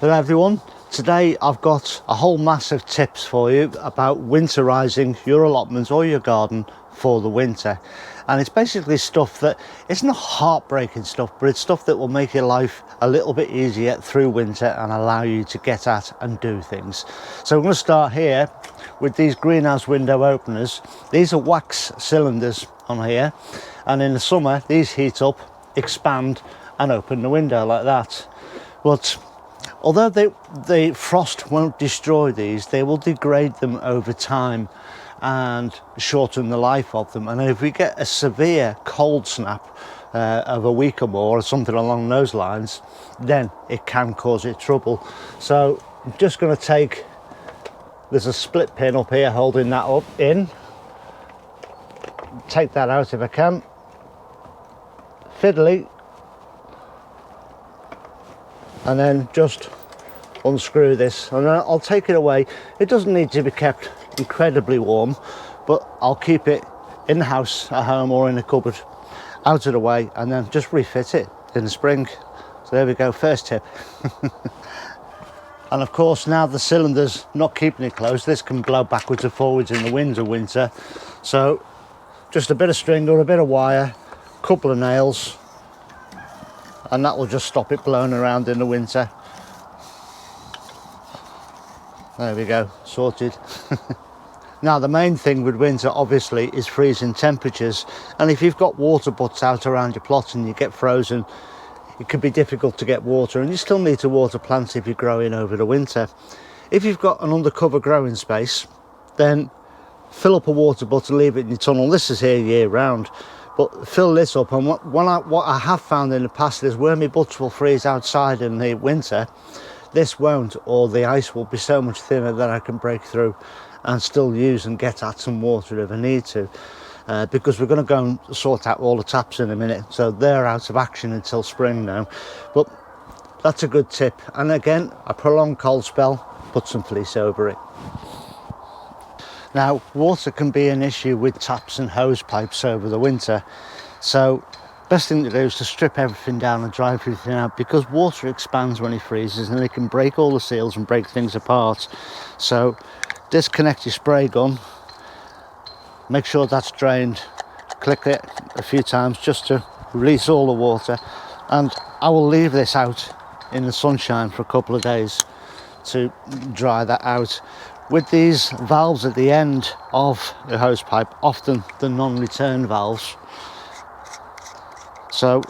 Hello everyone, today I've got a whole mass of tips for you about winterizing your allotments or your garden for the winter. And it's basically stuff that, it's not heartbreaking stuff, but it's stuff that will make your life a little bit easier through winter and allow you to get at and do things. So I'm going to start here with these greenhouse window openers. These are wax cylinders on here, and in the summer these heat up, expand and open the window like that. But although the frost won't destroy these, they will degrade them over time and shorten the life of them. And if we get a severe cold snap of a week or more or something along those lines, then it can cause it trouble. So I'm just going to take, there's a split pin up here holding that up in, take that out if I can, fiddly, and then just unscrew this, and then I'll take it away. It doesn't need to be kept incredibly warm, but I'll keep it in the house at home or in a cupboard out of the way, and then just refit it in the spring. So there we go, first tip. And of course, now the cylinder's not keeping it closed, this can blow backwards and forwards in the winds of winter. So just a bit of string or a bit of wire, couple of nails, and that will just stop it blowing around in the winter. There we go, sorted. Now the main thing with winter obviously is freezing temperatures, and if you've got water butts out around your plot and you get frozen, it can be difficult to get water, and you still need to water plants if you're growing over the winter. If you've got an undercover growing space, then fill up a water butt and leave it in your tunnel. This is here year round, but fill this up. And what I have found in the past is where my butts will freeze outside in the winter, this won't, or the ice will be so much thinner that I can break through and still use and get at some water if I need to, because we're going to go and sort out all the taps in a minute, so they're out of action until spring now. But that's a good tip. And again, a prolonged cold spell, put some fleece over it. Now water can be an issue with taps and hose pipes over the winter, so best thing to do is to strip everything down and dry everything out, because water expands when it freezes and it can break all the seals and break things apart. So disconnect your spray gun, make sure that's drained, click it a few times just to release all the water, and I will leave this out in the sunshine for a couple of days to dry that out. With these valves at the end of the hose pipe, often the non-return valves, so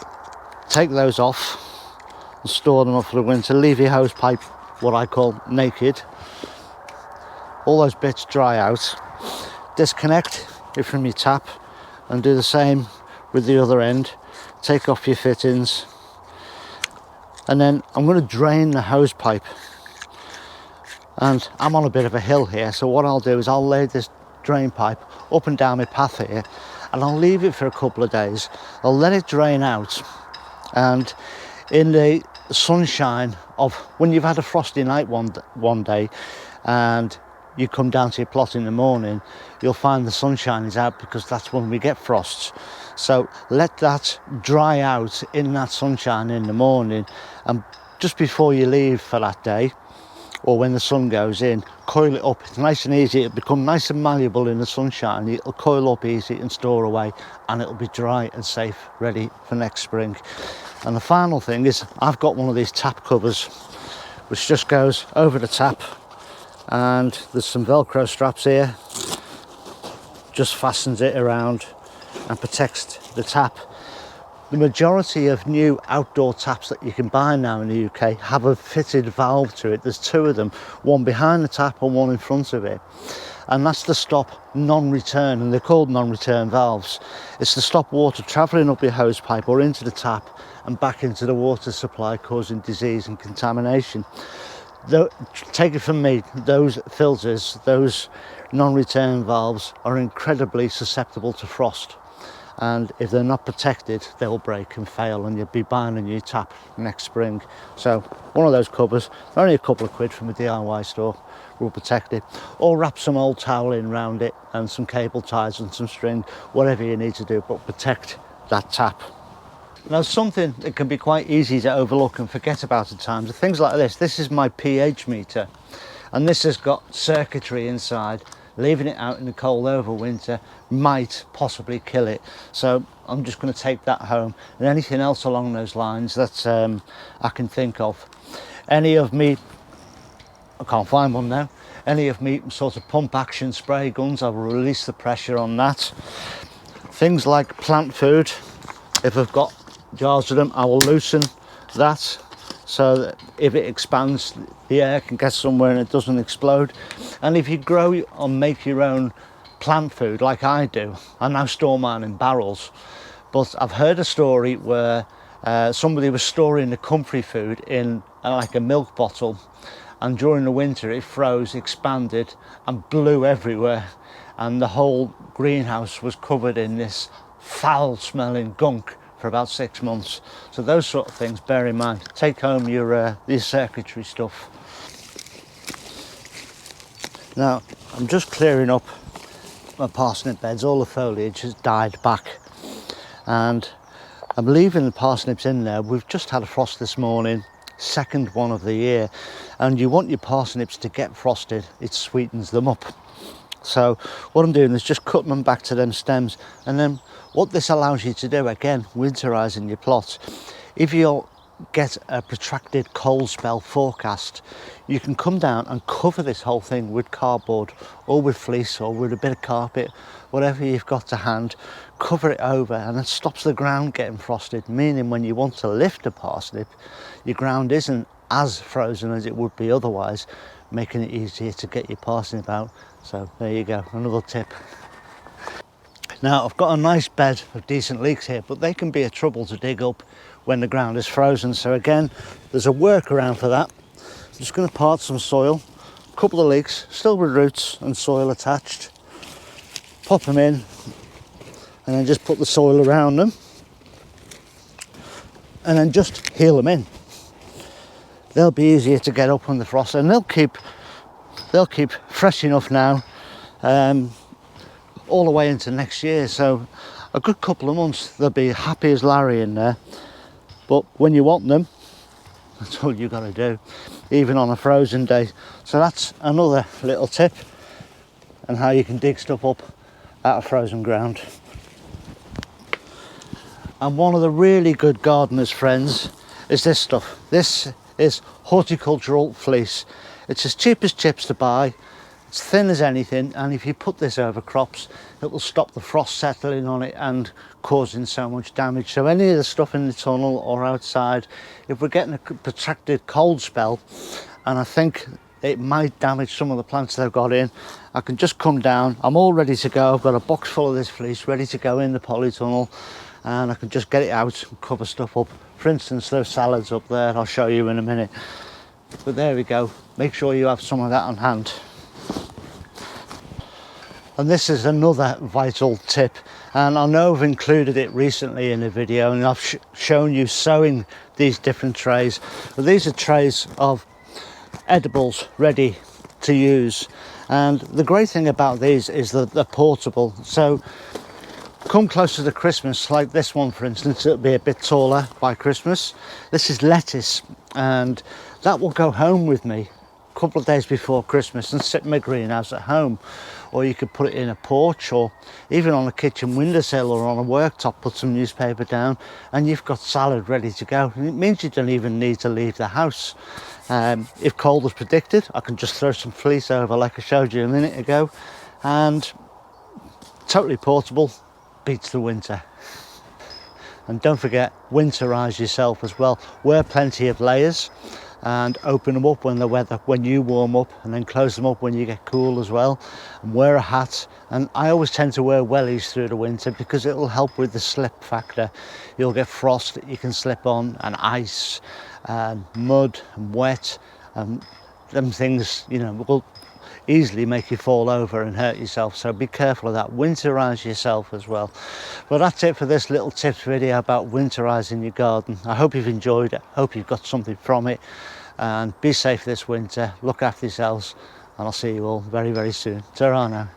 take those off and store them up for the winter. Leave your hose pipe, what I call naked. All those bits dry out. Disconnect it from your tap and do the same with the other end. Take off your fittings, and then I'm going to drain the hose pipe. And I'm on a bit of a hill here, so what I'll do is I'll lay this drain pipe up and down my path here, and I'll leave it for a couple of days. I'll let it drain out, and in the sunshine of when you've had a frosty night one day and you come down to your plot in the morning, you'll find the sunshine is out, because that's when we get frosts. So let that dry out in that sunshine in the morning, and just before you leave for that day, or when the sun goes in, coil it up. It's nice and easy. It'll become nice and malleable in the sunshine. It'll coil up easy and store away, and it'll be dry and safe, ready for next spring. And the final thing is, I've got one of these tap covers which just goes over the tap, and there's some Velcro straps here, just fastens it around and protects the tap. The majority of new outdoor taps that you can buy now in the UK have a fitted valve to it. There's two of them, one behind the tap and one in front of it. And that's to stop non-return, and they're called non-return valves. It's to stop water travelling up your hose pipe or into the tap and back into the water supply, causing disease and contamination. Take it from me, those filters, those non-return valves are incredibly susceptible to frost. And if they're not protected, they'll break and fail, and you'll be buying a new tap next spring. So one of those covers, only a couple of quid from a DIY store, will protect it. Or wrap some old towel in around it and some cable ties and some string, whatever you need to do, but protect that tap. Now, something that can be quite easy to overlook and forget about at times are things like this. This is my pH meter, and this has got circuitry inside. Leaving it out in the cold over winter might possibly kill it. So I'm just going to take that home, and anything else along those lines that I can think of. Any of me, I can't find one now, any of me sort of pump action spray guns, I'll release the pressure on that. Things like plant food, if I've got jars of them, I will loosen that so that if it expands, the air can get somewhere and it doesn't explode. And if you grow or make your own plant food like I do, I now store mine in barrels, but I've heard a story where somebody was storing the comfrey food in like a milk bottle, and during the winter it froze, expanded and blew everywhere, and the whole greenhouse was covered in this foul smelling gunk for about 6 months. So those sort of things, bear in mind. Take home your circuitry stuff. Now I'm just clearing up my parsnip beds. All the foliage has died back, and I'm leaving the parsnips in there. We've just had a frost this morning, second one of the year, and you want your parsnips to get frosted. It sweetens them up. So what I'm doing is just cutting them back to them stems, and then what this allows you to do, again, winterizing your plot. If you get a protracted cold spell forecast, you can come down and cover this whole thing with cardboard or with fleece or with a bit of carpet, whatever you've got to hand. Cover it over, and it stops the ground getting frosted, meaning when you want to lift a parsnip, your ground isn't as frozen as it would be otherwise, making it easier to get your parsnip out. So there you go, another tip. Now I've got a nice bed of decent leeks here, but they can be a trouble to dig up when the ground is frozen. So again, there's a workaround for that. I'm just going to part some soil, a couple of leeks, still with roots and soil attached. Pop them in, and then just put the soil around them, and then just heel them in. They'll be easier to get up when the frost, and they'll keep fresh enough now, all the way into next year. So a good couple of months they'll be happy as Larry in there. But when you want them, that's all you got to do, even on a frozen day. So that's another little tip on how you can dig stuff up out of frozen ground. And one of the really good gardeners' friends is this stuff. This is horticultural fleece. It's as cheap as chips to buy. It's thin as anything, and if you put this over crops, it will stop the frost settling on it and causing so much damage. So any of the stuff in the tunnel or outside, if we're getting a protracted cold spell, and I think it might damage some of the plants they've got in, I can just come down. I'm all ready to go. I've got a box full of this fleece ready to go in the polytunnel, and I can just get it out and cover stuff up. For instance, those salads up there, I'll show you in a minute. But there we go. Make sure you have some of that on hand. And this is another vital tip, and I know I've included it recently in a video, and I've shown you sowing these different trays. But these are trays of edibles ready to use, and the great thing about these is that they're portable. So come closer to Christmas, like this one for instance, it'll be a bit taller by Christmas. This is lettuce, and that will go home with me a couple of days before Christmas and sit in my greenhouse at home. Or you could put it in a porch, or even on a kitchen windowsill or on a worktop, put some newspaper down, and you've got salad ready to go. And it means you don't even need to leave the house. If cold was predicted, I can just throw some fleece over like I showed you a minute ago, and totally portable, beats the winter. And don't forget, winterize yourself as well. Wear plenty of layers and open them up when you warm up, and then close them up when you get cool as well. And wear a hat, and I always tend to wear wellies through the winter because it will help with the slip factor. You'll get frost that you can slip on, and ice and mud and wet, and them things, you know, will easily make you fall over and hurt yourself. So be careful of that. Winterize yourself as well. Well, that's it for this little tips video about winterizing your garden. I hope you've enjoyed it. Hope you've got something from it, and be safe this winter. Look after yourselves, and I'll see you all very, very soon. Ta-ra now.